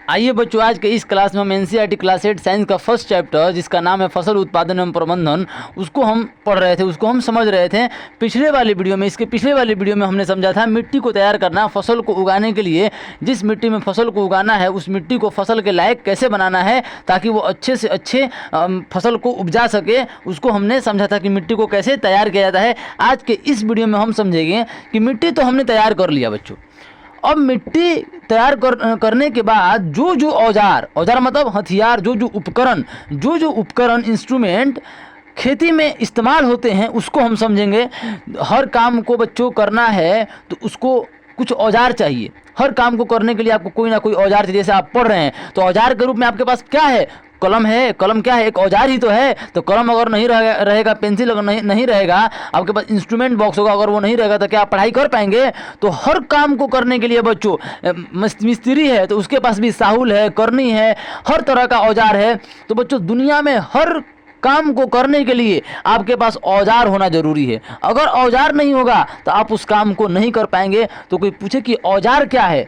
आइए बच्चों, आज के इस क्लास में हम एनसीईआरटी क्लास 8 साइंस का फर्स्ट चैप्टर जिसका नाम है फसल उत्पादन एवं प्रबंधन, उसको हम पढ़ रहे थे, उसको हम समझ रहे थे। पिछले वाले वीडियो में हमने समझा था मिट्टी को तैयार करना, फसल को उगाने के लिए जिस मिट्टी में फसल को उगाना है उस मिट्टी को फसल के लायक कैसे बनाना है ताकि वो अच्छे से अच्छे फसल को उपजा सके, उसको हमने समझा था कि मिट्टी को कैसे तैयार किया जाता है। आज के इस वीडियो में हम समझेंगे कि मिट्टी तो हमने तैयार कर लिया बच्चों, अब मिट्टी तैयार करने के बाद जो औजार मतलब हथियार, जो उपकरण इंस्ट्रूमेंट खेती में इस्तेमाल होते हैं उसको हम समझेंगे। हर काम को बच्चों करना है तो उसको कुछ औजार चाहिए। हर काम को करने के लिए आपको कोई ना कोई औजार चाहिए। जैसे आप पढ़ रहे हैं तो औजार के रूप में आपके पास क्या है? कलम है। कलम क्या है? एक औजार ही तो है। तो कलम अगर नहीं रहेगा, पेंसिल अगर नहीं रहेगा, आपके पास इंस्ट्रूमेंट बॉक्स होगा, अगर वो नहीं रहेगा तो क्या आप पढ़ाई कर पाएंगे? तो हर काम को करने के लिए बच्चों मिस्त्री है तो उसके पास भी साहुल है, करनी है, हर तरह का औजार है। तो बच्चों दुनिया में हर काम को करने के लिए आपके पास औजार होना जरूरी है। अगर औजार नहीं होगा तो आप उस काम को नहीं कर पाएंगे। तो कोई पूछे कि औजार क्या है,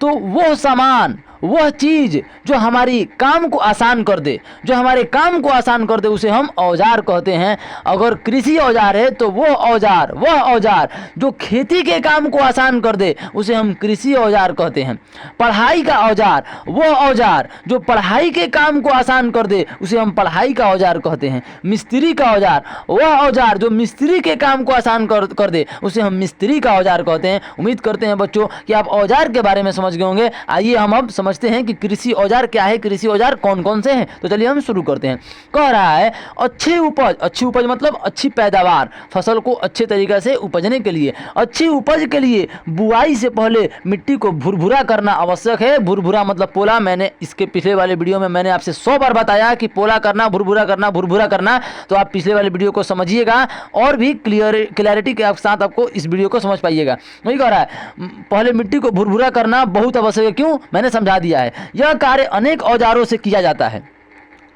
तो वो सामान, वह चीज़ जो हमारी काम को आसान कर दे, उसे हम औजार कहते हैं। अगर कृषि औजार है तो वह औजार जो खेती के काम को आसान कर दे उसे हम कृषि औजार कहते हैं। पढ़ाई का औजार, वह औजार जो पढ़ाई के काम को आसान कर दे उसे हम पढ़ाई का औजार कहते हैं। मिस्त्री का औजार, वह औजार जो मिस्त्री के काम को आसान कर दे उसे हम मिस्त्री का औजार कहते हैं। उम्मीद करते हैं बच्चों कि आप औजार के बारे में समझ गए होंगे। आइए हम अब समझते हैं कि कृषि औजार क्या है, कृषि औजार कौन कौन से हैं। तो चलिए हम शुरू करते हैं। कह रहा है अच्छी उपज मतलब अच्छी पैदावार, फसल को अच्छे तरीके से उपजने के लिए, अच्छी उपज के लिए बुआई से पहले मिट्टी को भुरभुरा करना आवश्यक है। भुरभुरा मतलब पोला। मैंने इसके पिछले वाले वीडियो में मैंने आपसे 100 बार बताया कि पोला करना, भुरभुरा करना। तो आप पिछले वाले वीडियो को समझिएगा और भी क्लियरिटी के साथ आपको इस वीडियो को समझ पाइएगा। वही कह रहा है पहले मिट्टी को भुरभुरा करना बहुत आवश्यक है। क्यों? मैंने समझा दिया है। यह कार्य अनेक औजारों से किया जाता है।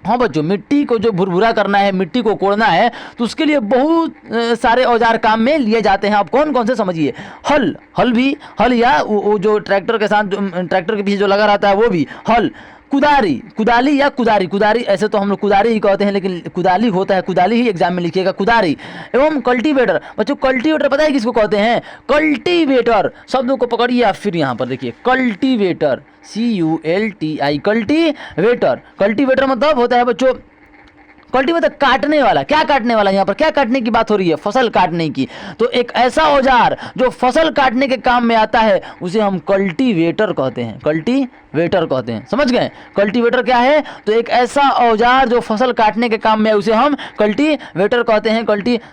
हाँ बच्चों, मिट्टी को जो भुरभुरा करना है, मिट्टी को कोड़ना है तो उसके लिए बहुत सारे औजार काम में लिए जाते हैं। आप कौन कौन से समझिए। हल या वो जो ट्रैक्टर के साथ, ट्रैक्टर के पीछे जो लगा रहता है वो भी हल। कुदाली या कुदारी, ऐसे तो हम लोग कुदारी ही कहते हैं लेकिन कुदाली होता है, कुदाली ही एग्जाम में लिखिएगा, कुदारी। एवं कल्टीवेटर। बच्चों कल्टीवेटर पता है किसको कहते हैं? कल्टीवेटर शब्दों को पकड़िए आप, फिर यहाँ पर देखिए कल्टीवेटर, CULTI, कल्टीवेटर मतलब होता है बच्चों, कल्टी मतलब काटने वाला। क्या काटने वाला? यहाँ पर क्या काटने की बात हो रही है? फसल काटने की। तो एक ऐसा औजार जो फसल काटने के काम में आता है उसे हम कल्टीवेटर कहते हैं। समझ गए? कल्टीवेटर क्या है? तो एक ऐसा औजार जो फसल काटने के काम में है उसे हम कल्टीवेटर कहते हैं।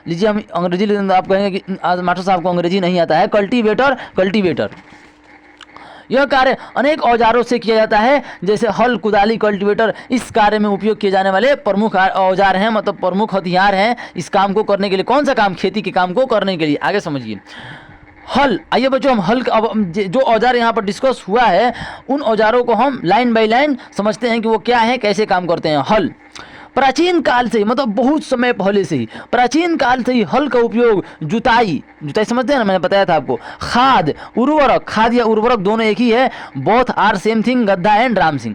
लीजिए हम अंग्रेजी, आप कहेंगे कि मास्टर साहब को अंग्रेजी नहीं आता है। कल्टीवेटर यह कार्य अनेक औजारों से किया जाता है, जैसे हल, कुदाली, कल्टीवेटर इस कार्य में उपयोग किए जाने वाले प्रमुख औजार हैं, मतलब प्रमुख हथियार हैं इस काम को करने के लिए। कौन सा काम? खेती के काम को करने के लिए। आगे समझिए हल। आइए बच्चों हम हल, अब जो औजार यहाँ पर डिस्कस हुआ है उन औजारों को हम लाइन बाय लाइन समझते हैं कि वो क्या है, कैसे काम करते हैं। हल प्राचीन काल से ही, मतलब बहुत समय पहले से ही, प्राचीन काल से ही हल का उपयोग जुताई समझते हैं ना, मैंने बताया था आपको। खाद या उर्वरक दोनों एक ही है। बोथ आर सेम थिंग, गद्दा एंड राम सिंह।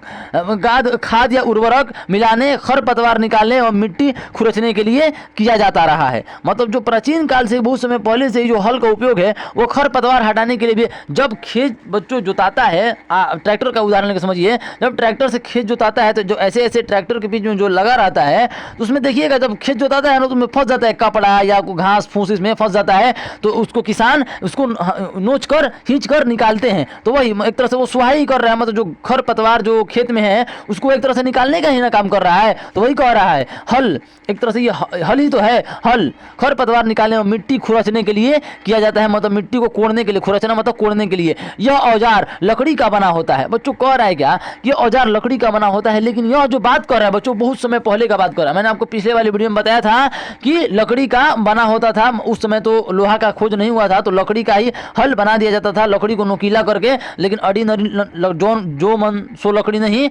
खाद या उर्वरक मिलाने, खरपतवार निकालने और मिट्टी खुरचने के लिए किया जाता रहा है। मतलब जो प्राचीन काल से बहुत समय पहले से ही जो हल का उपयोग है वो खरपतवार हटाने के लिए भी। जब खेत बच्चों जोताता है, ट्रैक्टर का उदाहरण लेकर समझिए, जब ट्रैक्टर से खेत जोताता है तो जो ऐसे ट्रैक्टर के बीच में जो लगा रहता है तो उसमें देखिएगा जब खेत जोताता है ना तो उसमें फंस जाता है कपड़ा या घास फूस, इसमें फंस जाता है तो उसको किसान उसको नोच कर खींच कर निकालते हैं। तो वही एक तरह से वो सुहाई कर रहा है, मतलब जो खरपतवार जो खेत में है उसको एक तरह से निकालने का ही ना काम कर रहा है। तो वही कह रहा है हल, एक तरह से ये हल ही तो है। हल खरपतवार निकालने और मिट्टी खुरचने के लिए किया जाता है, मतलब मिट्टी को कोड़ने के लिए। खुरचना मतलब कोड़ने के लिए। यह औजार लकड़ी का बना होता है। बच्चों कह रहा है क्या कि औजार लकड़ी का बना होता है, लेकिन यह जो बात कर रहा है बच्चों बहुत समय पहले का बात कर रहा हूं। मैंने आपको पिछले वाली वीडियो में बताया था कि लकड़ी का बना होता था, उस समय तो लोहा का खोज नहीं हुआ था, तो लकड़ी का ही हल बना दिया जाता था, लकड़ी को नुकीला करके। लेकिन ऑर्डिनरी जो मन सो लकड़ी नहीं,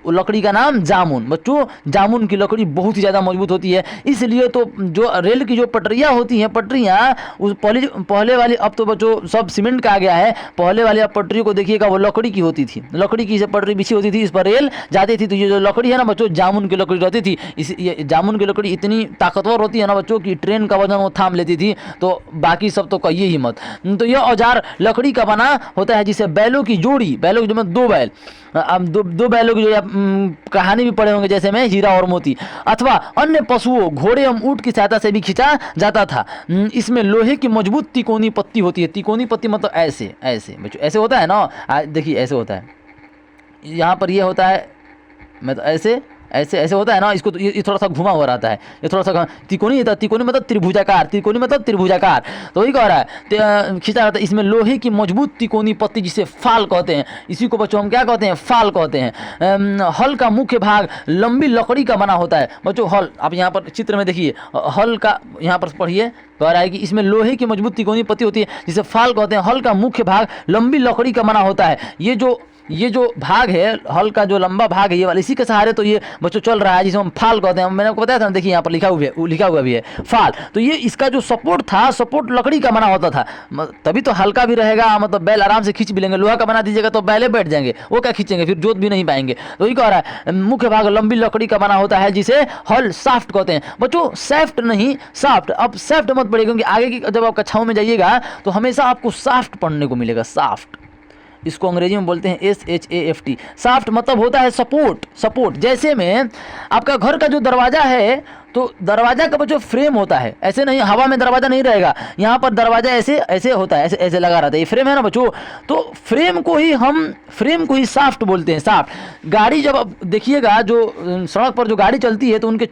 लकड़ी का नाम जामुन। बच्चों जामुन की लकड़ी बहुत ही ज़्यादा मजबूत होती है, इसलिए तो जो रेल की जो पटरियाँ होती हैं, पटरियाँ उस पहले वाली, अब तो बच्चों सब सीमेंट का आ गया है, पहले वाली आप पटरी को देखिएगा वो लकड़ी की होती थी, लकड़ी की पटरी बिछी होती थी, इस पर रेल जाती थी। तो ये जो लकड़ी है ना बच्चों, जामुन की लकड़ी रहती थी। ये जामुन की लकड़ी इतनी ताकतवर होती है ना बच्चों कि ट्रेन का वजन वो थाम लेती थी, तो बाकी सब तो कहिए ही मत। तो यह औजार लकड़ी का बना होता है, जिसे बैलों की जोड़ी, बैलों की जो दो बैल, अब दो बैलों की जो कहानी भी पढ़े होंगे जैसे में हीरा और मोती, अथवा अन्य पशुओं घोड़े एवं ऊंट की सहायता से भी खींचा जाता था। इसमें लोहे की मजबूत तिकोनी पत्ती होती है। तिकोनी पत्ती मतलब ऐसे ऐसे बच्चों, ऐसे होता है ना, देखिए ऐसे होता है, यहाँ पर ये होता है, मैं तो ऐसे ऐसे ऐसे होता है ना, इसको तो ये थोड़ा सा घुमा हुआ रहता है, ये थोड़ा सा तिकोनी होता है। तिकोनी मतलब त्रिभुजाकार, तिकोनी मतलब त्रिभुजाकार, तो वही कह रहा है खींचा रहता है। इसमें लोहे की मजबूत तिकोनी पत्ती, जिसे फाल कहते हैं, इसी को बच्चों हम क्या कहते हैं, फाल कहते हैं। हल का मुख्य भाग लंबी लकड़ी का बना होता है। बच्चों हल, आप यहाँ पर चित्र में देखिए, हल का यहाँ पर पढ़िए, कह रहा है कि इसमें लोहे की मजबूत तिकोनी पत्ती होती है, जिसे फाल कहते हैं। हल का मुख्य भाग लंबी लकड़ी का बना होता है। ये जो भाग है, हल का जो लंबा भाग है, ये वाला, इसी के सहारे तो ये बच्चों चल रहा है, जिसे हम फाल कहते हैं। मैंने आपको बताया था, देखिए यहाँ पर लिखा हुआ भी है फाल। तो ये इसका जो सपोर्ट था, सपोर्ट लकड़ी का बना होता था, तभी तो हल्का भी रहेगा, मतलब बैल आराम से खींच भी लेंगे। लोहा का बना दीजिएगा तो बैले बैठ जाएंगे, वो क्या खींचेंगे, फिर जोत भी नहीं पाएंगे। तो ये कह रहा है मुख्य भाग लंबी लकड़ी का बना होता है, जिसे हल साफ्ट कहते हैं। बच्चों सैफ्ट नहीं, साफ्ट। अब सैफ्ट मत पढ़िए, क्योंकि आगे की जब आप कक्षाओं में जाइएगा तो हमेशा आपको साफ्ट पढ़ने को मिलेगा, साफ्ट। इसको अंग्रेजी में बोलते हैं SHAFT। साफ्ट मतलब होता है सपोर्ट, सपोर्ट। जैसे में आपका घर का जो दरवाजा है, तो दरवाजा का जो फ्रेम होता है, ऐसे नहीं हवा में दरवाजा नहीं रहेगा, यहाँ पर दरवाजा ऐसे ऐसे होता है, ऐसे ऐसे लगा रहता है, ये फ्रेम है ना बच्चों। तो फ्रेम को ही साफ्ट बोलते हैं, साफ्ट। गाड़ी जब आप देखिएगा, जो सड़क पर जो गाड़ी चलती है, तो उनके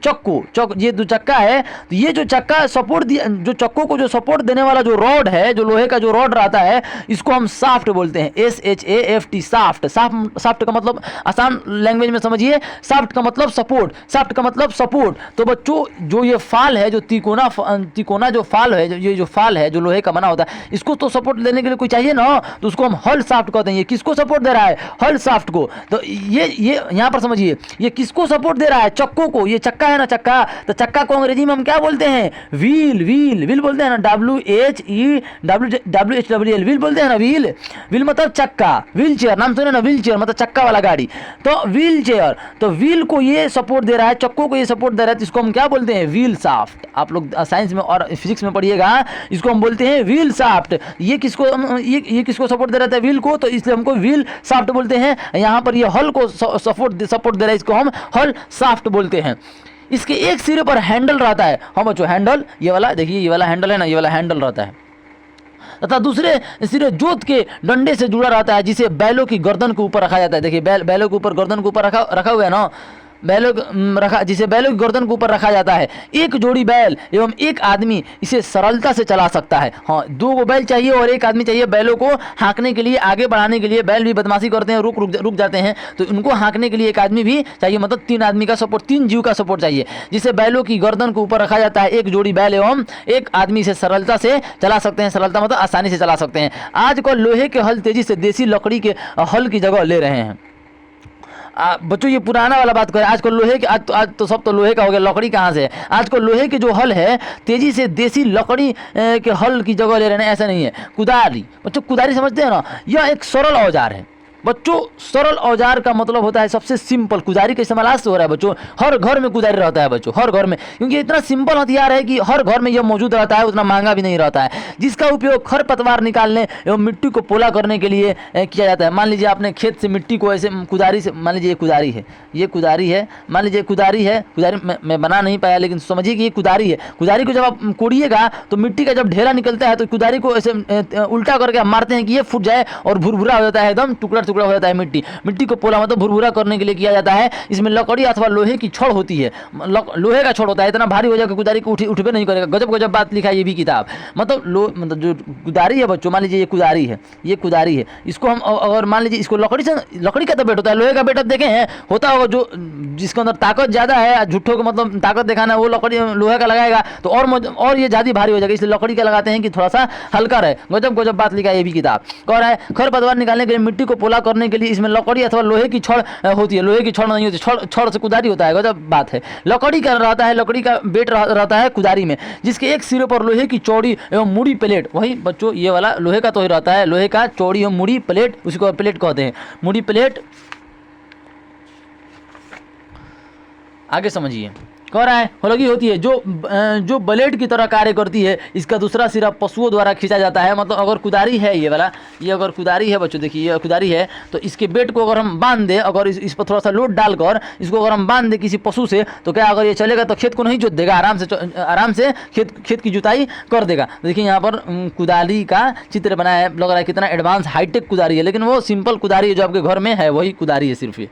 ये दो चक्का है, तो ये जो चक्का सपोर्ट जो चक्कों को जो सपोर्ट देने वाला जो रॉड है, जो लोहे का जो रॉड रहता है, इसको हम साफ्ट बोलते हैं, SHAFT, साफ्ट। साफ्ट का मतलब आसान लैंग्वेज में समझिए, साफ्ट का मतलब सपोर्ट, साफ्ट का मतलब सपोर्ट। तो बच्चों जो ये फाल है, जो तिकोना जो फाल है, ये जो फाल है जो लोहे का बना होता है, इसको तो सपोर्ट देने के लिए कोई चाहिए ना, तो उसको हम हल साफ्ट कहते हैं। ये किसको सपोर्ट दे रहा है, हल साफ्ट को। तो ये यहाँ पर समझिए, ये किसको सपोर्ट दे रहा है, चक्कों को। ये चक्का है ना, चक्का, तो चक्का को अंग्रेजी में हम क्या बोलते हैं, व्हील बोलते हैं ना, WHEWL, व्हील बोलते हैं ना, व्हील मतलब चक्का। व्हील चेयर नाम सुने ना, व्हील चेयर मतलब चक्का वाला गाड़ी, तो व्हील चेयर। तो व्हील को ये सपोर्ट दे रहा है, चक्कों को ये सपोर्ट दे रहा है, इसको हम क्या बोलते हैं, व्हील साफ्ट। आप लोग साइंस में और फिजिक्स में पढ़िएगा, इसको हम बोलते हैं व्हील साफ्ट। ये किसको सपोर्ट दे रहा है, व्हील को, तो इसलिए हमको व्हील साफ्ट बोलते हैं। यहाँ पर ये हल को सपोर्ट दे रहा है, इसको हम हल साफ्ट बोलते हैं। इसके एक सिरे पर हैंडल रहता है, हाँ बच्चों हैंडल, ये वाला देखिए, ये वाला हैंडल है ना, ये वाला हैंडल रहता है, तथा दूसरे सिरे जोत के डंडे से जुड़ा रहता है, जिसे बैलों की गर्दन के ऊपर रखा जाता है। देखिए बैलों के ऊपर, गर्दन के ऊपर रखा हुआ है ना, जिसे बैलों की गर्दन के ऊपर रखा जाता है। एक जोड़ी बैल एवं एक आदमी इसे सरलता से चला सकता है। हाँ, 2 बैल चाहिए और एक आदमी चाहिए बैलों को हाँकने के लिए, आगे बढ़ाने के लिए। बैल भी बदमाशी करते हैं, रुक जाते हैं, तो उनको हाँकने के लिए एक आदमी भी चाहिए, मतलब 3 आदमी का सपोर्ट, 3 जीव का सपोर्ट चाहिए, जिसे बैलों की गर्दन के ऊपर रखा जाता है। एक जोड़ी बैल एवं एक आदमी इसे सरलता से चला सकते हैं, सरलता मतलब आसानी से चला सकते हैं। आजकल लोहे के हल तेजी से देसी लकड़ी के हल की जगह ले रहे हैं। बच्चों ये पुराना वाला बात करें, आजकल लोहे के, आज तो सब तो लोहे का हो गया, लकड़ी कहाँ से है। आजकल लोहे के जो हल है तेजी से देसी लकड़ी के हल की जगह ले रहे हैं, ऐसा नहीं है। कुदारी, बच्चों कुदारी समझते हैं ना, यह एक सरल औजार है। बच्चों सरल औजार का मतलब होता है सबसे सिंपल। कुदारी का इस्तेमाल आज से हो रहा है बच्चों, हर घर में कुदारी रहता है बच्चों, हर घर में, क्योंकि इतना सिंपल हथियार है कि हर घर में यह मौजूद रहता है, उतना महंगा भी नहीं रहता है, जिसका उपयोग खरपतवार निकालने एवं मिट्टी को पोला करने के लिए किया जाता है। मान लीजिए आपने खेत से मिट्टी को ऐसे कुदारी से, मान लीजिए ये कुदारी है, मान लीजिए कुदारी मैं बना नहीं पाया, लेकिन समझिए कि ये कुदारी है। कुदारी को जब आप कोड़िएगा तो मिट्टी का जब ढेला निकलता है, तो कुदारी को ऐसे उल्टा करके आप मारते हैं कि ये फूट जाए और भुरभुरा हो जाता है, एकदम टुकड़ा टुकड़ा हो जाता है मिट्टी। मिट्टी को पोला मतलब भुरभुरा करने के लिए किया जाता है। इसमें लकड़ी अथवा लोहे की छड़ होती है, लोहे का छड़ होता है, इतना भारी हो जाएगा कुदारी को उठबे नहीं करेगा। गजब गजब बात लिखा है ये भी किताब। मतलब जो कुदारी है बच्चों, मान लीजिए ये कुदारी है, ये कुदारी है, इसको हम अगर मान लीजिए इसको लकड़ी का तो बेट होता है, लोहे का बेट आप देखे हैं होता होगा, जो जिसके अंदर ताकत ज़्यादा है, झुट्ठों को मतलब ताकत दिखाना है, वो लकड़ी लोहे का लगाएगा तो और ये ज़्यादा भारी हो जाएगा, इसलिए लकड़ी का लगाते हैं कि थोड़ा सा हल्का रहे। गजब गजब बात लिखा है ये भी किताब। कह रहा है खरपतवार निकालने के लिए, मिट्टी को पोला करने के लिए इसमें लकड़ी अथवा लोहे की छड़ होती है, लोहे की छड़ नहीं होती, छड़ से कुदारी होता है। गजब बात है। लकड़ी का रहता है, लकड़ी का बेट रहता है कुदारी में, जिसके एक सिरे पर लोहे की चौड़ी एवं मुड़ी प्लेट, वही बच्चों ये वाला लोहे का तो ही रहता है, लोहे का चौड़ी एवं मुड़ी प्लेट, उसको प्लेट कहते हैं, मुड़ी प्लेट। आगे समझिए, कह रहा है लगी होती है जो ब्लेड की तरह कार्य करती है। इसका दूसरा सिरा पशुओं द्वारा खींचा जाता है। मतलब अगर कुदारी है ये वाला, ये अगर कुदारी है बच्चों, देखिए ये कुदारी है, तो इसके बेट को अगर हम बांध दें, अगर इस पर थोड़ा सा लोड डालकर इसको अगर हम बांध दें किसी पशु से, तो क्या अगर ये चलेगा तो खेत को नहीं जोत देगा, आराम से खेत की जुताई कर देगा। देखिए यहाँ पर कुदारी का चित्र बनाया है, लग रहा है कितना एडवांस हाईटेक कुदारी है, लेकिन वो सिंपल कुदारी है जो आपके घर में है, वही कुदारी है सिर्फ ये।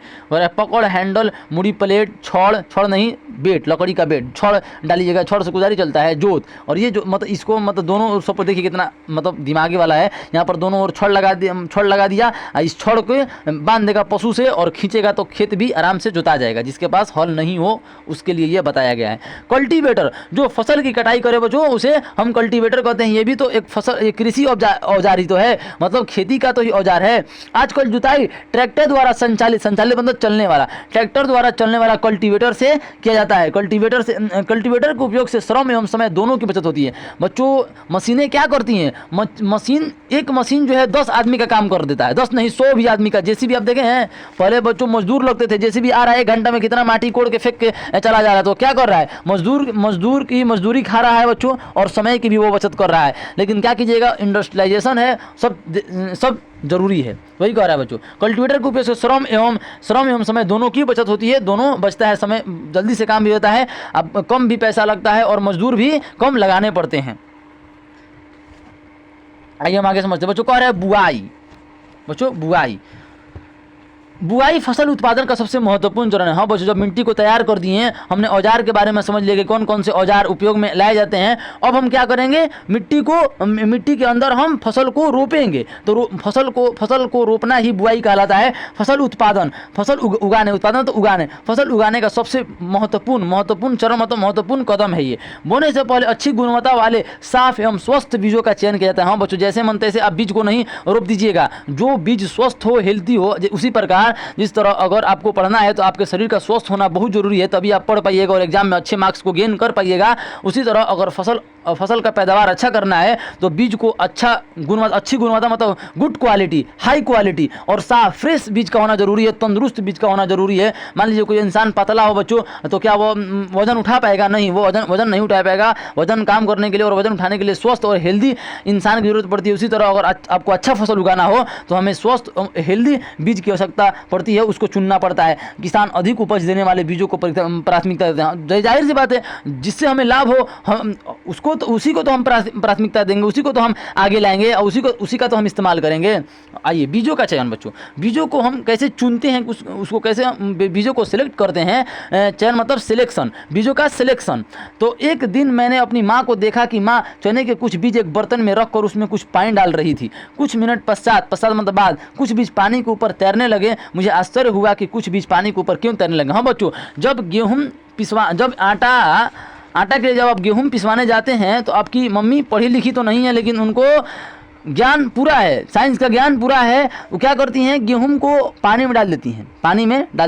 पकड़, हैंडल, मुड़ी प्लेट, छड़ नहीं बेट, लकड़ी का बेट, छड़ डालिएगा, छड़ से कुदारी चलता है, जोत। और ये जो मतलब इसको मतलब दोनों ओर सब देखिए कितना मतलब दिमागी वाला है। यहाँ पर दोनों ओर छड़ लगा दिया, इस छड़ को बांध देगा पशु से और खींचेगा तो खेत भी आराम से जोता जाएगा। जिसके पास हल नहीं हो उसके लिए ये बताया गया है। कल्टीवेटर जो फसल की कटाई करे बच्चों, उसे हम कल्टीवेटर कहते हैं। ये भी तो एक कृषि औजार ही तो है, मतलब खेती का तो ही औजार है। आजकल जुताई ट्रैक्टर द्वारा संचालित मतलब चलने वाला, ट्रैक्टर द्वारा चलने वाला कल्टीवेटर से किया जाता है। कल्टीवेटर के उपयोग से श्रम एवं समय दोनों की बचत होती है। बच्चों मशीनें क्या करती हैं, एक मशीन जो है 10 आदमी का काम कर देता है, 10 नहीं 100 भी आदमी का। जेसीबी आप देखे हैं, पहले बच्चों मजदूर लगते थे, जेसीबी आ रहा है 1 घंटा में कितना माटी कोड़ के फेंक के चला जा रहा है, तो क्या कर रहा है, मजदूर की मजदूरी खा रहा है बच्चों, और समय की भी वो बचत कर रहा है। लेकिन क्या कीजिएगा, इंडस्ट्रियलाइजेशन है, सब जरूरी है, वही कह रहा है बच्चों। कल्टीवेटर के उपयोग से श्रम एवं समय दोनों की बचत होती है, दोनों बचता है, समय जल्दी से काम भी होता है, अब कम भी पैसा लगता है और मजदूर भी कम लगाने पड़ते हैं। आइए हम आगे समझते हैं बच्चों। कह रहा है बुआई, बच्चों बुआई फसल उत्पादन का सबसे महत्वपूर्ण चरण है। हाँ बच्चों, जब मिट्टी को तैयार कर दिए हैं, हमने औजार के बारे में समझ लिए कि कौन कौन से औजार उपयोग में लाए जाते हैं। अब हम क्या करेंगे, मिट्टी के अंदर हम फसल को रोपेंगे। तो फसल को रोपना ही बुआई कहलाता है। फसल उत्पादन, फसल उगाने, उत्पादन तो उगाने, फसल उगाने का सबसे महत्वपूर्ण चरण मतलब महत्वपूर्ण कदम है ये। बोने से पहले अच्छी गुणवत्ता वाले साफ एवं स्वस्थ बीजों का चयन किया जाता है। हाँ बच्चों, जैसे मन तैसे आप बीज को नहीं रोप दीजिएगा, जो बीज स्वस्थ हो, हेल्दी हो। उसी प्रकार जिस तरह अगर आपको पढ़ना है तो आपके शरीर का स्वस्थ होना बहुत जरूरी है, तभी आप पढ़ पाइएगा और एग्जाम में अच्छे मार्क्स को गेन कर पाइएगा। उसी तरह अगर फसल का पैदावार अच्छा करना है तो बीज को अच्छी गुणवत्ता मतलब गुड क्वालिटी, हाई क्वालिटी और साफ फ्रेश बीज का होना जरूरी है, तंदुरुस्त बीज का होना जरूरी है। मान लीजिए कोई इंसान पतला हो बच्चों, तो क्या वो वजन उठा पाएगा? नहीं, वो वजन नहीं उठा पाएगा। वजन काम करने के लिए और वजन उठाने के लिए स्वस्थ और हेल्दी इंसान की जरूरत पड़ती है। उसी तरह अगर आपको अच्छा फसल उगाना हो तो हमें स्वस्थ हेल्दी बीज की आवश्यकता पड़ती है, उसको चुनना पड़ता है। किसान अधिक उपज देने वाले बीजों को प्राथमिकता देते हैं। जाहिर सी बात है, जिससे हमें लाभ हो हम उसी को तो हम प्राथमिकता देंगे, उसी को तो हम आगे लाएंगे और उसी का तो हम इस्तेमाल करेंगे। आइए बीजों का चयन बच्चों, बीजों को हम कैसे चुनते हैं, उसको कैसे बीजों को सिलेक्ट करते हैं। चयन मतलब सिलेक्शन, बीजों का सिलेक्शन। तो एक दिन मैंने अपनी माँ को देखा कि माँ चने के कुछ बीज एक बर्तन में रखकर उसमें कुछ पानी डाल रही थी। कुछ मिनट पश्चात मतलब बाद कुछ बीज पानी के ऊपर तैरने लगे। मुझे आश्चर्य हुआ कि कुछ बीज पानी के ऊपर क्यों तैरने लगे। हाँ बच्चों, जब आटा के लिए जब आप गेहूं पिसवाने जाते हैं तो आपकी मम्मी पढ़ी लिखी तो नहीं है, लेकिन उनको ज्ञान पूरा है, साइंस का ज्ञान पूरा है। वो क्या करती हैं, गेहूं को पानी में डाल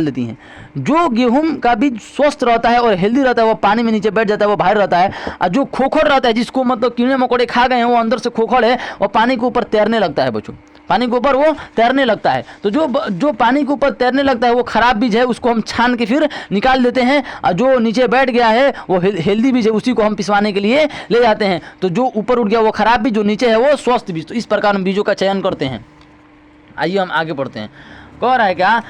देती हैं। जो गेहूं का बीज स्वस्थ रहता है और हेल्दी रहता है वो पानी में नीचे बैठ जाता है, वो बाहर रहता है। और जो खोखड़ रहता है, जिसको मतलब कीड़े मकोड़े खा गए हैं, वो अंदर से खोखड़ है, वो पानी के ऊपर तैरने लगता है बच्चों, पानी के ऊपर वो तैरने लगता है। तो जो पानी के ऊपर तैरने लगता है वो खराब बीज है, उसको हम छान के फिर निकाल देते हैं। और जो नीचे बैठ गया है वो हेल्दी बीज है, उसी को हम पिसवाने के लिए ले जाते हैं। तो जो ऊपर उठ गया वो खराब बीज, जो नीचे है वो स्वस्थ बीज। तो इस प्रकार हम बीजों का चयन करते हैं। आइए हम आगे पढ़ते हैं। कह रहा है क्या,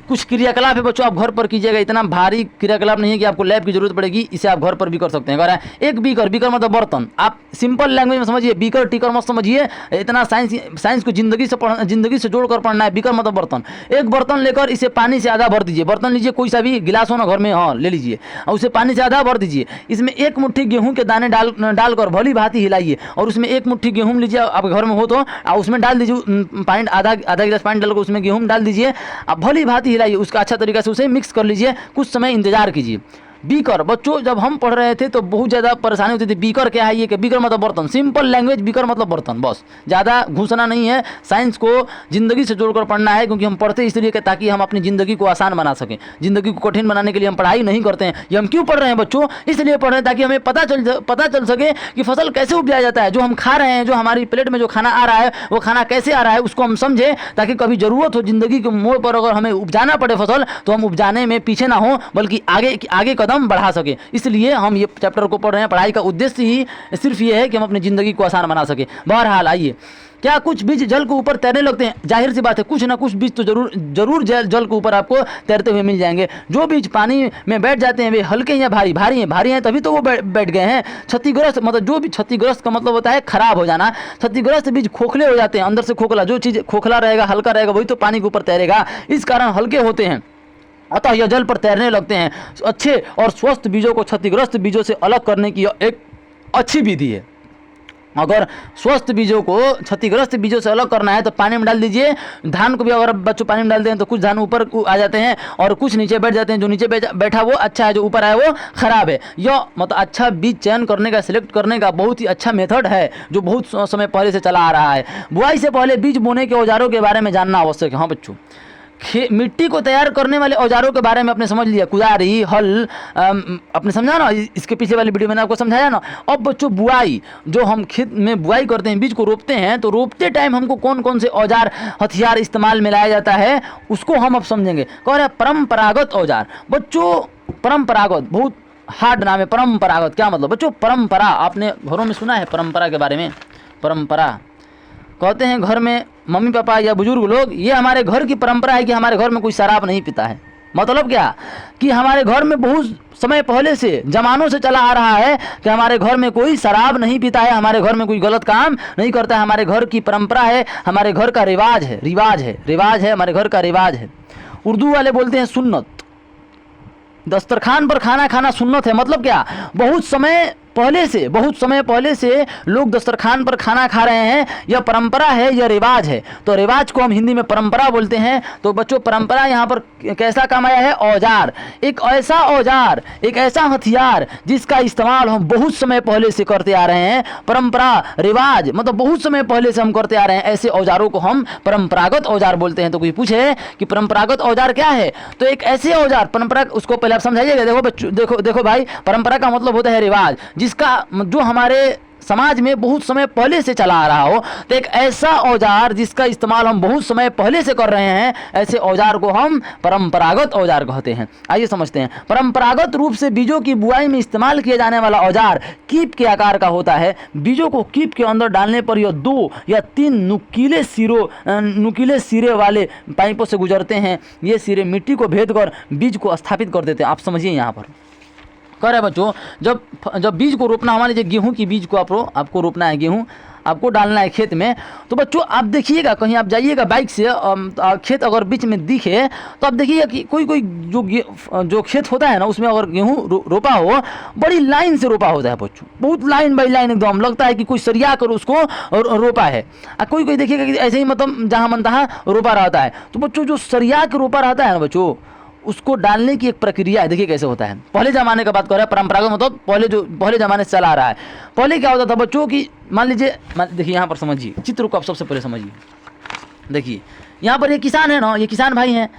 कुछ क्रियाकलाप है बच्चों, आप घर पर कीजिएगा, इतना भारी क्रियाकलाप नहीं है कि आपको लैब की जरूरत पड़ेगी, इसे आप घर पर भी कर सकते हैं। कह रहा है एक बीकर, बीकर मतलब बर्तन, आप सिंपल लैंग्वेज में समझिए, बीकर टीकर मत समझिए, इतना साइंस को जिंदगी से जोड़कर पढ़ना है। बीकर मतलब बर्तन, एक बर्तन लेकर इसे पानी से आधा भर दीजिए, बर्तन लीजिए कोई सा भी, गिलास हो ना घर में, हाँ ले लीजिए, और उसे पानी से आधा भर दीजिए, इसमें एक मुट्ठी गेहूं के दाने डालकर भली भांति हिलाइए, और उसमें एक मुट्ठी गेहूं लीजिए, आपके घर में हो तो उसमें डाल दीजिए पानी, आधा गिलास पानी डालकर उसमें गेहूं डाल दीजिए, आप भली भांति हिलाइए, उसका अच्छा तरीका से उसे मिक्स कर लीजिए, कुछ समय इंतजार कीजिए। बीकर बच्चों जब हम पढ़ रहे थे तो बहुत ज़्यादा परेशानी होती थी, बीकर क्या है, ये कि बीकर मतलब बर्तन, सिंपल लैंग्वेज, बीकर मतलब बर्तन, बस ज़्यादा घुसना नहीं है, साइंस को ज़िंदगी से जोड़कर पढ़ना है, क्योंकि हम पढ़ते इसलिए कि ताकि हम अपनी ज़िंदगी को आसान बना सकें। ज़िंदगी को कठिन बनाने के लिए हम पढ़ाई नहीं करते हैं। ये हम क्यों पढ़ रहे हैं बच्चों, इसलिए पढ़ रहे हैं ताकि हमें पता चल सके कि फसल कैसे उपजाया जाता है, जो हम खा रहे हैं, जो हमारी प्लेट में जो खाना आ रहा है वो खाना कैसे आ रहा है, उसको हम समझें, ताकि कभी ज़रूरत हो ज़िंदगी के मोड़ पर अगर हमें उपजाना पड़े फसल, तो हम उपजाने में पीछे ना हो, बल्कि आगे कदम बढ़ा सकें। इसलिए हम ये चैप्टर को पढ़ रहे हैं। पढ़ाई का उद्देश्य ही सिर्फ ये है कि हम अपनी ज़िंदगी को आसान बना सकें। बहरहाल आइए, क्या कुछ बीज जल के ऊपर तैरने लगते हैं? जाहिर सी बात है, कुछ ना कुछ बीज तो जरूर जल के ऊपर आपको तैरते हुए मिल जाएंगे। जो बीज पानी में बैठ जाते हैं वे हल्के हैं या भारी हैं तभी तो वो बैठ गए हैं। क्षतिग्रस्त मतलब जो भी क्षतिग्रस्त का मतलब होता है खराब हो जाना। क्षतिग्रस्त बीज खोखले हो जाते हैं, अंदर से खोखला, जो चीज़ खोखला रहेगा, हल्का रहेगा, वही तो पानी के ऊपर तैरेगा, इस कारण हल्के होते हैं, अतः यह जल पर तैरने लगते हैं। अच्छे और स्वस्थ बीजों को क्षतिग्रस्त बीजों से अलग करने की एक अच्छी विधि है। अगर स्वस्थ बीजों को क्षतिग्रस्त बीजों से अलग करना है तो पानी में डाल दीजिए। धान को भी अगर बच्चों पानी में डालते हैं तो कुछ धान ऊपर आ जाते हैं और कुछ नीचे बैठ जाते हैं। जो नीचे बैठा वो अच्छा है, जो ऊपर आया वो खराब है। यह मतलब अच्छा बीज चयन करने का, सिलेक्ट करने का बहुत ही अच्छा मेथड है, जो बहुत समय पहले से चला आ रहा है। बुआई से पहले बीज बोने के औजारों के बारे में जानना आवश्यक है। हाँ बच्चों, मिट्टी को तैयार करने वाले औजारों के बारे में आपने समझ लिया, कुदारी, हल, आपने समझा ना, इसके पीछे वाली वीडियो मैंने आपको समझाया ना। अब बच्चों बुआई, जो हम खेत में बुआई करते हैं, बीज को रोपते हैं, तो रोपते टाइम हमको कौन कौन से औजार हथियार इस्तेमाल में लाया जाता है उसको हम अब समझेंगे। कह रहे हैं परंपरागत औजार। बच्चों परंपरागत बहुत हार्ड नाम है। परंपरागत क्या मतलब बच्चों? परंपरा, आपने घरों में सुना है परंपरा के बारे में? परंपरा कहते हैं घर में मम्मी पापा या बुजुर्ग लोग, ये हमारे घर की परंपरा है कि हमारे घर में कोई शराब नहीं पीता है। मतलब क्या कि हमारे घर में बहुत समय पहले से, जमानों से चला आ रहा है कि हमारे घर में कोई शराब नहीं पीता है, हमारे घर में कोई गलत काम नहीं करता है। हमारे घर की परंपरा है, हमारे घर का रिवाज है, हमारे घर का रिवाज है। उर्दू वाले बोलते हैं सुन्नत। दस्तरखान पर खाना खाना सुन्नत है। मतलब क्या? बहुत समय पहले से लोग दस्तरखान पर खाना खा रहे हैं, यह परंपरा है, यह रिवाज है। तो रिवाज को हम हिंदी में परंपरा बोलते हैं। तो बच्चों परंपरा यहाँ पर कैसा काम आया है? औजार, एक ऐसा हथियार जिसका इस्तेमाल हम बहुत समय पहले से करते आ रहे हैं। परंपरा, रिवाज मतलब बहुत समय पहले से हम करते आ रहे हैं, ऐसे औजारों को हम परंपरागत औजार बोलते हैं। तो कोई पूछे कि परंपरागत औजार क्या है, तो एक ऐसे औजार, परंपरा, उसको पहले आप समझाइएगा। देखो बच्चों, देखो भाई, परंपरा का मतलब होता है रिवाज, जिसका जो हमारे समाज में बहुत समय पहले से चला आ रहा हो। तो एक ऐसा औजार जिसका इस्तेमाल हम बहुत समय पहले से कर रहे हैं, ऐसे औजार को हम परंपरागत औजार कहते हैं। आइए समझते हैं। परंपरागत रूप से बीजों की बुआई में इस्तेमाल किया जाने वाला औजार कीप के आकार का होता है। बीजों को कीप के अंदर डालने पर यह 2 या 3 नुकीले सिरे वाले पाइपों से गुजरते हैं। ये सिरे मिट्टी को भेद कर बीज को स्थापित कर देते हैं। आप समझिए यहाँ पर कह रहे बच्चों, जब बीज को रोपना, हमारे जो गेहूं की बीज को आपको रोपना है, गेहूं आपको डालना है खेत में, तो बच्चों आप देखिएगा, कहीं आप जाइएगा बाइक से, खेत अगर बीच में दिखे तो आप देखिएगा कि कोई जो खेत होता है ना, उसमें अगर गेहूं रोपा हो, बड़ी लाइन से रोपा होता है बच्चों, बहुत लाइन बाई लाइन, एकदम लगता है कि कोई सरिया कर उसको रोपा है। कोई देखिएगा कि ऐसे ही मतलब जहाँ मन तहाँ रोपा रहता है। तो बच्चों जो सरिया के रोपा रहता है ना बच्चों, उसको डालने की एक प्रक्रिया है। देखिए कैसे होता है। पहले ज़माने का बात कर रहे हैं, परंपरागत मतलब पहले ज़माने से चला आ रहा है। पहले क्या होता था बच्चों की, मान लीजिए, देखिए यहाँ पर समझिए, चित्र को आप सबसे पहले समझिए। देखिए यहाँ पर ये किसान है ना, ये किसान भाई हैं।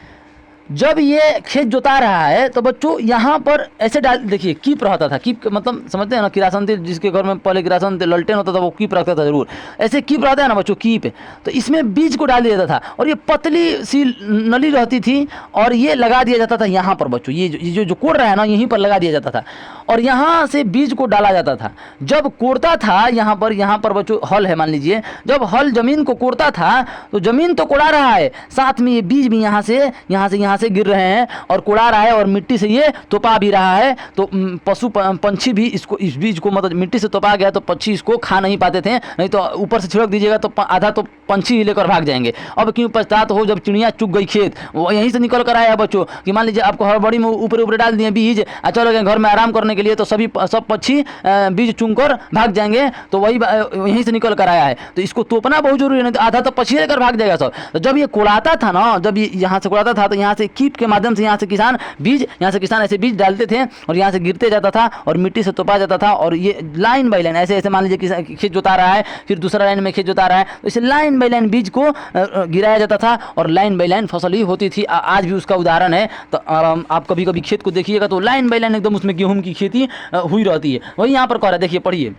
जब ये खेत जोता रहा है तो बच्चों यहाँ पर ऐसे डाल, देखिए कीप रहता था। कीप मतलब समझते हैं ना, किरासन तेल, जिसके घर में पहले किरासन तेल ललटेन होता था वो कीप रखता था जरूर। ऐसे कीप रहता है ना बच्चों, कीप। तो इसमें बीज को डाल दिया जाता था और ये पतली सी नली रहती थी और ये लगा दिया जाता था यहाँ पर बच्चों। ये जो कोड़ रहा है ना, यहीं पर लगा दिया जाता था और यहाँ से बीज को डाला जाता था। जब कोड़ता था यहाँ पर बच्चों, हल है मान लीजिए, जब हल जमीन को कोड़ता था तो जमीन तो कोड़ा रहा है, साथ में ये बीज भी यहाँ से से गिर रहे हैं और कुड़ा रहा है और मिट्टी से ये तोपा भी रहा है, तो पशु पंछी भी इसको, इस बीज को मतलब मिट्टी से तोपा गया तो पक्षी इसको खा नहीं पाते थे, नहीं तो ऊपर से छिड़क दीजिएगा तो आधा तो पंछी ही लेकर भाग जाएंगे। अब क्यों पछतात हो जब चिड़िया चुग गई खेत, वो यहीं से निकल कर आया बच्चों कि मान लीजिए आपको हड़बड़ी में ऊपर ऊपर डाल दिए बीज, चलो गए घर में आराम करने के लिए, तो सब पक्षी बीज चुन कर भाग जाएंगे, तो वही यहीं से निकल कर आया है। तो इसको तोपना बहुत जरूरी है, नहीं तो आधा तो पक्षी लेकर भाग जाएगा सब। तो जब ये कुड़ाता था ना, जब ये यहाँ से कुड़ाता था तो यहाँ से कीप के माध्यम से यहाँ से किसान ऐसे बीज डालते थे और यहाँ से गिरते जाता था और मिट्टी से तोपा जाता था। और ये लाइन बाई लाइन ऐसे ऐसे मान लीजिए खेत जोता रहा है, फिर दूसरा लाइन में खेत जोता रहा है, तो इसे लाइन बाई लाइन बीज को गिराया जाता था और लाइन बाई लाइन फसल ही होती थी। आज भी उसका उदाहरण है। तो आप कभी कभी खेत को देखिएगा तो लाइन बाई लाइन एकदम उसमें गेहूं की खेती हुई रहती है। वही यहाँ पर कह रहा है, देखिए पढ़िए।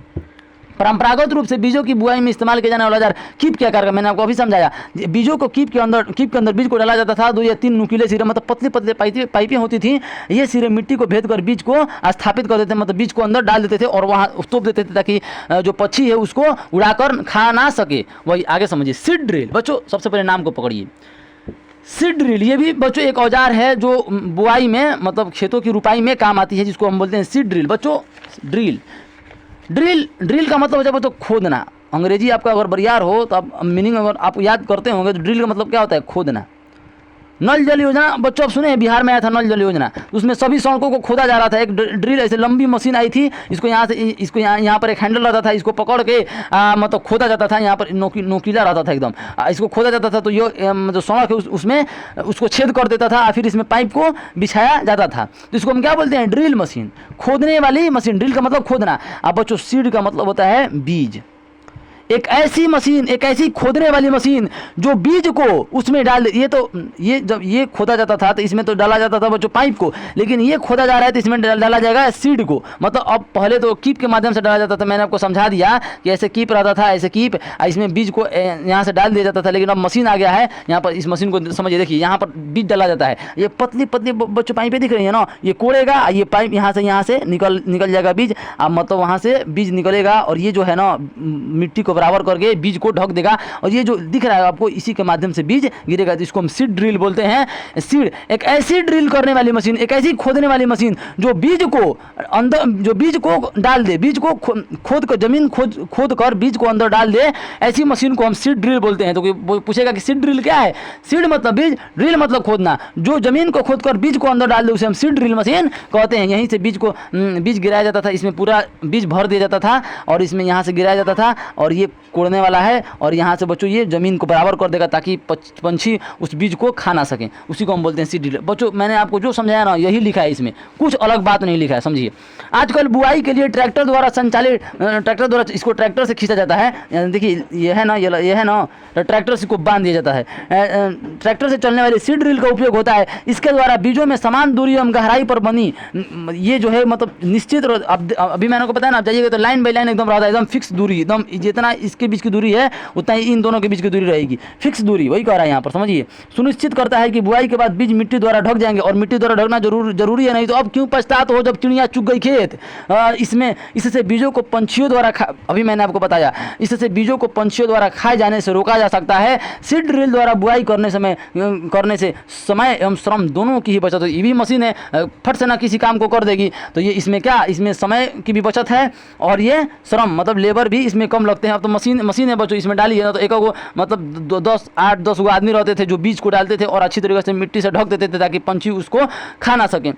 परंपरागत रूप से बीजों की बुआई में इस्तेमाल किया जाने वाला औजार कीप क्या करेगा, मैंने आपको अभी समझाया। बीजों को कीप के अंदर बीज को डाला जाता था। 2 या 3 नुकीले सिरे, मतलब पतले पतले पाइपें होती थी, ये सिरे मिट्टी को भेद कर बीज को स्थापित कर देते, मतलब बीज को अंदर डाल देते थे और वहाँ तोप देते थे ताकि जो पक्षी है उसको उड़ाकर खा ना सके। वही आगे समझिए। सीड ड्रिल, बच्चों सबसे पहले नाम को पकड़िए। सीड ड्रिल ये भी बच्चों एक औजार है जो बुआई में मतलब खेतों की रुपाई में काम आती है, जिसको हम बोलते हैं सीड ड्रिल। बच्चों ड्रिल का मतलब होता है बच्चों खोदना। अंग्रेजी आपका अगर बरियार हो तो आप मीनिंग अगर आप याद करते होंगे तो ड्रिल का मतलब क्या होता है, खोदना। नल जल योजना बच्चों आप सुने, बिहार में आया था नल जल योजना, उसमें सभी सड़कों को खोदा जा रहा था। एक ड्रिल ऐसे लंबी मशीन आई थी, इसको यहाँ पर एक हैंडल रहता था, इसको पकड़ के मतलब खोदा जाता था। यहाँ पर नोकीला रहता था एकदम, इसको खोदा जाता था तो ये जो सड़क है उसमें उसको छेद कर देता था, फिर इसमें पाइप को बिछाया जाता था। तो इसको हम क्या बोलते हैं, ड्रिल मशीन, खोदने वाली मशीन। ड्रिल का मतलब खोदना। अब बच्चों सीड का मतलब होता है बीज। एक ऐसी मशीन, एक ऐसी खोदने वाली मशीन जो बीज को उसमें डाल दे। ये जब ये खोदा जाता था तो इसमें तो डाला जाता था बच्चों पाइप को, लेकिन ये खोदा जा रहा है तो इसमें डाला जाएगा सीड को। मतलब अब पहले तो कीप के माध्यम से डाला जाता था, मैंने आपको समझा दिया कि ऐसे कीप रहता था, ऐसे कीप इसमें बीज को यहाँ से डाल दिया जाता था। लेकिन अब मशीन आ गया है, यहाँ पर इस मशीन को समझिए, देखिए यहाँ पर बीज डाला जाता है। ये पतली पतली बच्चों पाइपें दिख रही है ना, ये कोड़ेगा, ये पाइप यहाँ से निकल जाएगा बीज। अब मतलब वहाँ से बीज निकलेगा और ये जो है ना मिट्टी को बराबर करके बीज को ढक देगा और ये जो दिख रहा है आपको, इसी के माध्यम से बीज गिरेगा। तो इसको हम सीड ड्रिल बोलते हैं। सीड एक ऐसी ड्रिल करने वाली मशीन, एक ऐसी खोदने वाली मशीन जो बीज को डाल दे, बीज को खोद कर जमीन खोद कर बीज को अंदर डाल दे, ऐसी मशीन को हम सीड ड्रिल बोलते हैं। तो कोई पूछेगा कि सीड ड्रिल क्या है, सीड मतलब बीज, ड्रिल मतलब खोदना। जो जमीन को खोद कर बीज को अंदर डाल दे उसे हम सीड ड्रिल मशीन कहते हैं। यहीं से बीज गिराया जाता था, इसमें पूरा बीज भर दिया जाता था और इसमें यहाँ से गिराया जाता था और ये कोड़ने वाला है और यहाँ से बच्चों ये जमीन को बराबर कर देगा ताकि पंछी उस बीज को खा ना सकें। उसी को हम बोलते हैं सीड ड्रिल। बच्चों मैंने आपको जो समझाया ना यही लिखा है, इसमें कुछ अलग बात नहीं लिखा है, समझिए। आजकल बुआई के लिए ट्रैक्टर द्वारा संचालित, इसको ट्रैक्टर से खींचा जाता है। देखिए ये है ना ट्रैक्टर से को बांध दिया जाता है। ट्रैक्टर से चलने वाली सीड ड्रिल का उपयोग होता है। इसके द्वारा बीजों में समान दूरी एवं गहराई पर बनी ये जो है मतलब निश्चित, अभी मैंने को बताया ना, आप जाइएगा तो लाइन बाई लाइन एकदम रहता है, एकदम फिक्स दूरी, एकदम जितना इसके बीच की दूरी है उतना ही इन दोनों के बीच की दूरी रहेगी, फिक्स दूरी। वही कह रहा है यहाँ पर, समझिए। सुनिश्चित करता है कि बुआई के बाद बीज मिट्टी द्वारा ढक जाएंगे और मिट्टी द्वारा ढकना जरूरी है, नहीं तो अब क्यों पछतात हो जब चिड़िया चुग गई खेत। इससे बीजों को पंछियों द्वारा अभी मैंने आपको बताया, इससे बीजों को पंछियों द्वारा खाए जाने से रोका जा सकता है। सीड ड्रिल द्वारा बुआई करने से समय एवं श्रम दोनों की ही बचत होगी। ये भी मशीन है, फट से ना किसी काम को कर देगी, तो ये इसमें क्या, इसमें समय की भी बचत है और ये श्रम मतलब लेबर भी इसमें कम लगते हैं। अब तो मशीन है बच्चों, इसमें डाली है ना तो एक को मतलब 8-10 आदमी रहते थे जो बीज को डालते थे और अच्छी तरीके से मिट्टी से ढक देते थे ताकि पंछी उसको खा ना सकें।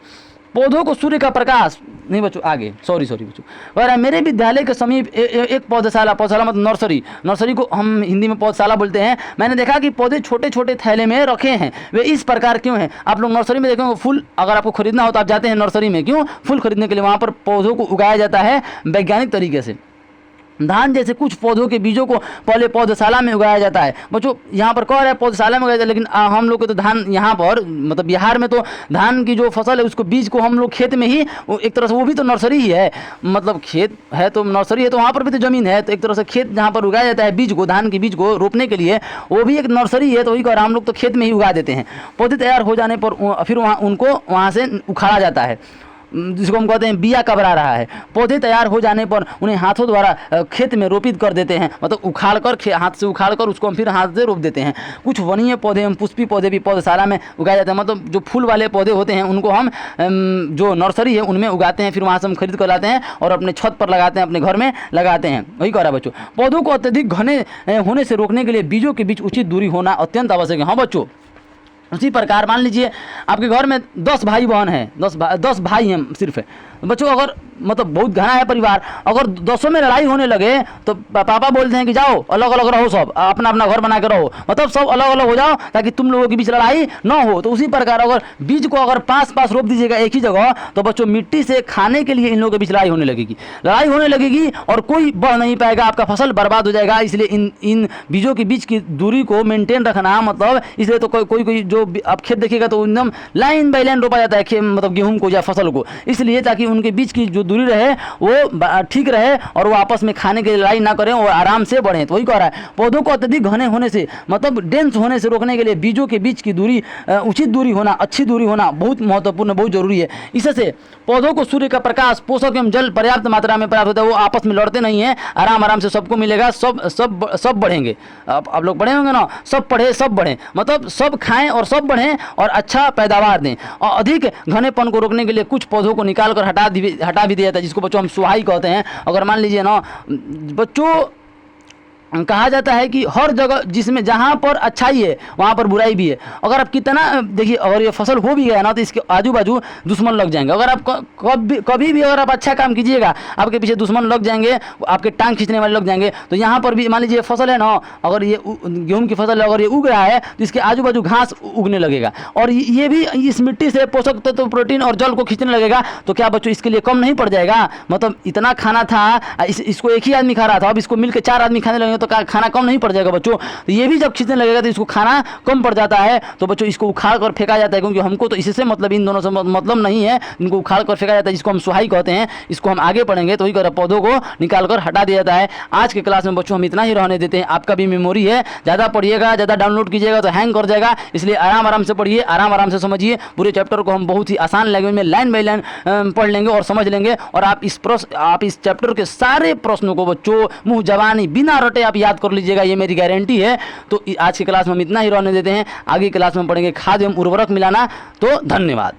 पौधों को सूर्य का प्रकाश नहीं बच्चों, आगे सॉरी बच्चों, और मेरे विद्यालय के समीप एक पौधशाला मतलब नर्सरी को हम हिंदी में पौधशाला बोलते हैं। मैंने देखा कि पौधे छोटे छोटे थैले में रखे हैं। वे इस प्रकार क्यों हैं? आप लोग नर्सरी में देखेंगे फूल, अगर आपको खरीदना हो तो आप जाते हैं नर्सरी में, क्यों? फूल खरीदने के लिए। वहाँ पर पौधों को उगाया जाता है वैज्ञानिक तरीके से। धान जैसे कुछ पौधों के बीजों को पहले पौधशाला में उगाया जाता है। बच्चों यहाँ पर कह रहे हैं पौधशाला में उगाया जाता है, लेकिन हम लोग को तो धान यहाँ पर मतलब बिहार में तो धान की जो फसल है उसको बीज को हम लोग खेत में ही, एक तरह से वो भी तो नर्सरी ही है, मतलब खेत है तो नर्सरी है, तो वहाँ पर भी तो ज़मीन है, तो एक तरह से खेत जहाँ पर उगाया जाता है बीज को, धान के बीज को रोपने के लिए, वो भी एक नर्सरी है। तो वही कह रहा हम लोग तो खेत में ही उगा देते हैं। पौधे तैयार हो जाने पर फिर उनको वहाँ से उखाड़ा जाता है। जिसको हम कहते हैं बिया कबरा रहा है। पौधे तैयार हो जाने पर उन्हें हाथों द्वारा खेत में रोपित कर देते हैं, मतलब उखाड़ कर हाथ से उखाड़ कर उसको हम फिर हाथ से रोप देते हैं। कुछ वनीय पौधे एवं पुष्पी पौधे भी पौधशाला में उगाए जाते हैं, मतलब जो फूल वाले पौधे होते हैं उनको हम जो नर्सरी है उनमें उगाते हैं, फिर वहाँ से हम खरीद कर लाते हैं और अपने छत पर लगाते हैं, अपने घर में लगाते हैं। वही कह रहा है बच्चों। पौधों को अत्यधिक घने होने से रोकने के लिए बीजों के बीच उचित दूरी होना अत्यंत आवश्यक है। हाँ बच्चों, उसी प्रकार मान लीजिए आपके घर में 10 भाई बहन हैं, 10 भाई हैं सिर्फ है बच्चों। अगर मतलब बहुत घना है परिवार, अगर 10 में लड़ाई होने लगे तो पापा बोलते हैं कि जाओ अलग अलग रहो, सब अपना अपना घर बना के रहो, मतलब सब अलग अलग हो जाओ ताकि तुम लोगों के बीच लड़ाई ना हो। तो उसी प्रकार अगर बीज को अगर पास पास रोप दीजिएगा एक ही जगह, तो बच्चों मिट्टी से खाने के लिए इन लोगों के बीच लड़ाई होने लगेगी और कोई बढ़ नहीं पाएगा, आपका फसल बर्बाद हो जाएगा। इसलिए इन बीजों के बीच की दूरी को मेंटेन रखना, मतलब इसलिए तो कोई जो आप खेत देखिएगा तो एकदम लाइन बाई लाइन रोपा जाता है मतलब गेहूं को या फसल को, इसलिए ताकि उनके बीच की जो दूरी रहे वो ठीक रहे और वो आपस में खाने के लिए लड़ाई ना करें और आराम से बढ़ें। तो वही कह रहा है पौधों को अत्यधिक घने होने से, मतलब डेंस होने से रोकने के लिए बीजों के बीच की दूरी, उचित दूरी होना, अच्छी दूरी होना बहुत महत्वपूर्ण, बहुत जरूरी है। इससे पौधों को सूर्य का प्रकाश, पोषक एवं जल पर्याप्त मात्रा में प्राप्त होता है, वो आपस में लड़ते नहीं है, आराम से सबको मिलेगा, सब बढ़ेंगे। आप लोग पढ़े होंगे ना, सब पढ़े सब बढ़ें, मतलब सब खाएं और सब बढ़ें और अच्छा पैदावार दें। और अधिक घनेपन को रोकने के लिए कुछ पौधों को निकाल कर हटा भी दिया जाता है, जिसको बच्चों हम सुहाई कहते हैं। अगर मान लीजिए ना बच्चों, कहा जाता है कि हर जगह जिसमें जहाँ पर अच्छाई है वहाँ पर बुराई भी है। अगर आप कितना देखिए, अगर ये फसल हो भी गया ना तो इसके आजू बाजू दुश्मन लग जाएंगे। अगर आप कभी भी अगर आप अच्छा काम कीजिएगा, आपके पीछे दुश्मन लग जाएंगे, आपके टांग खींचने वाले लग जाएंगे। तो यहाँ पर भी मान लीजिए फसल है ना, अगर ये गेहूँ की फसल है, अगर ये उग रहा है तो इसके आजू बाजू घास उगने लगेगा और ये भी इस मिट्टी से पोषक तत्व, प्रोटीन और जल को खींचने लगेगा। तो क्या बच्चों इसके लिए कम नहीं पड़ जाएगा? मतलब इतना खाना था, इसको एक ही आदमी खा रहा था, अब इसको मिलकर 4 आदमी खाने लगेंगे तो खाना कम नहीं पड़ जाएगा बच्चों? तो ये भी जब खींचने लगेगा तो इसको खाना कम पड़ जाता है। तो बच्चों इसको उखाड़ कर फेंका जाता है, क्योंकि हमको तो इससे मतलब, इन दोनों से मतलब नहीं है, इनको उखाड़ कर फेंका जाता है, जिसको हम सुहाई कहते हैं। इसको हम आगे पढ़ेंगे तो ही कर पौधों को निकाल कर हटा दिया जाता है। आज के क्लास में बच्चों हम इतना ही रहने देते हैं। आपका भी मेमोरी है, ज़्यादा पढ़िएगा, ज़्यादा डाउनलोड कीजिएगा तो हैंग कर जाएगा, इसलिए आराम से पढ़िए, आराम से समझिए। पूरे चैप्टर को हम बहुत ही आसान लैंग्वेज में लाइन बाई लाइन पढ़ लेंगे और समझ लेंगे, और आप इस चैप्टर के सारे प्रश्नों को बच्चों मुँह जबानी बिना रटे आप याद कर लीजिएगा, ये मेरी गारंटी है। तो आज की क्लास में हम इतना ही रहने देते हैं, आगे क्लास में पढ़ेंगे खाद एवं उर्वरक मिलाना। तो धन्यवाद।